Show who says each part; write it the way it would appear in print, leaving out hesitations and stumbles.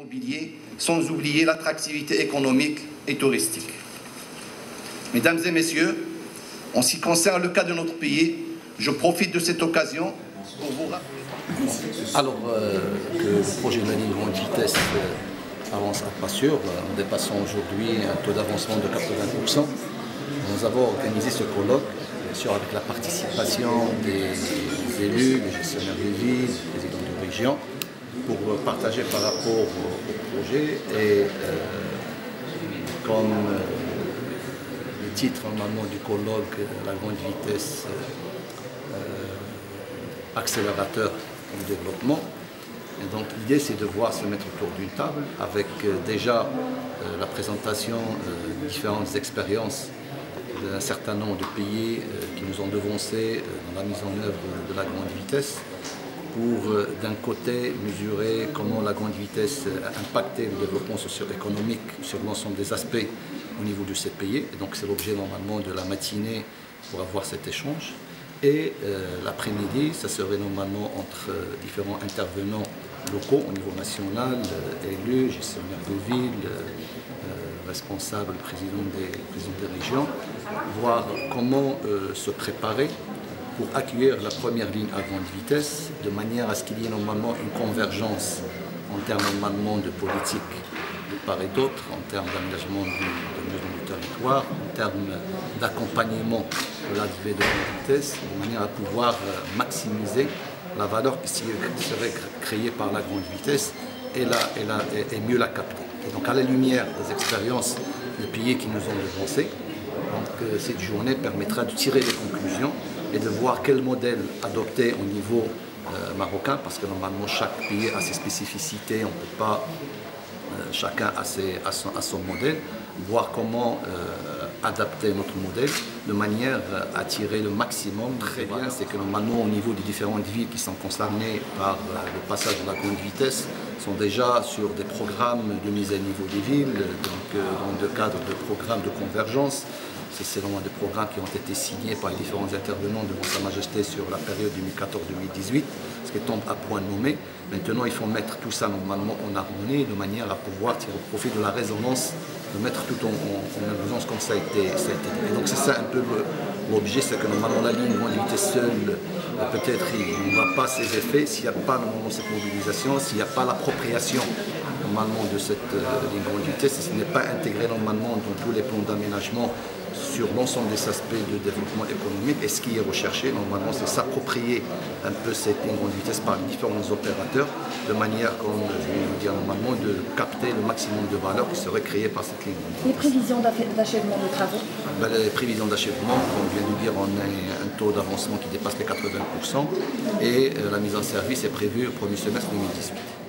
Speaker 1: immobilier, sans oublier l'attractivité économique et touristique. Mesdames et messieurs, en ce qui concerne le cas de notre pays, je profite de cette occasion pour vous rappeler.
Speaker 2: Alors que le projet de la ligne grande vitesse avance à pas sûr, en dépassant aujourd'hui un taux d'avancement de 80%, nous avons organisé ce colloque, bien sûr avec la participation des élus, des gestionnaires de villes, des présidents de région, pour partager par rapport au projet et comme le titre normalement du colloque, la grande vitesse accélérateur du développement. Et donc l'idée c'est de voir se mettre autour d'une table avec déjà la présentation de différentes expériences d'un certain nombre de pays qui nous ont devancés dans la mise en œuvre de la grande vitesse pour d'un côté mesurer comment la grande vitesse a impacté le développement socio-économique sur l'ensemble des aspects au niveau de ces pays. Et donc c'est l'objet normalement de la matinée pour avoir cet échange. Et l'après-midi, ça serait normalement entre différents intervenants locaux au niveau national, élus, gestionnaires de ville, responsables, présidents des régions, voir comment se préparer pour accueillir la première ligne à grande vitesse, de manière à ce qu'il y ait normalement une convergence en termes normalement de politique de part et d'autre, en termes d'aménagement du territoire, en termes d'accompagnement de l'arrivée de grande vitesse, de manière à pouvoir maximiser la valeur qui serait créée par la grande vitesse et mieux la capter. Et donc à la lumière des expériences des pays qui nous ont devancés, cette journée permettra de tirer des conclusions et de voir quel modèle adopter au niveau marocain, parce que normalement chaque pays a ses spécificités, on ne peut pas, chacun a son modèle, voir comment adapter notre modèle de manière à tirer le maximum. Très bien, c'est que normalement au niveau des différentes villes qui sont concernées par le passage de la grande vitesse sont déjà sur des programmes de mise à niveau des villes, donc dans le cadre de programmes de convergence. C'est vraiment des programmes qui ont été signés par les différents intervenants devant Sa Majesté sur la période 2014-2018, ce qui tombe à point nommé. Maintenant, il faut mettre tout ça normalement en harmonie, de manière à pouvoir tirer profit de la résonance, de mettre tout en résonance comme ça a été dit. Et donc c'est ça un peu l'objet, c'est que normalement la ligne grande vitesse seule, peut-être il n'aura pas ses effets s'il n'y a pas normalement cette mobilisation, s'il n'y a pas l'appropriation normalement de cette ligne grande vitesse, et ce n'est pas intégré normalement dans tous les plans d'aménagement sur l'ensemble des aspects de développement économique. Et ce qui est recherché, normalement, c'est s'approprier un peu cette ligne grande vitesse par les différents opérateurs, de manière, comme je vais vous dire normalement, de capter le maximum de valeur qui serait créée par cette ligne grande vitesse.
Speaker 3: Les prévisions d'achèvement des travaux?
Speaker 2: Les prévisions d'achèvement, comme je viens de dire, on a un taux d'avancement qui dépasse les 80% et la mise en service est prévue au premier semestre 2018.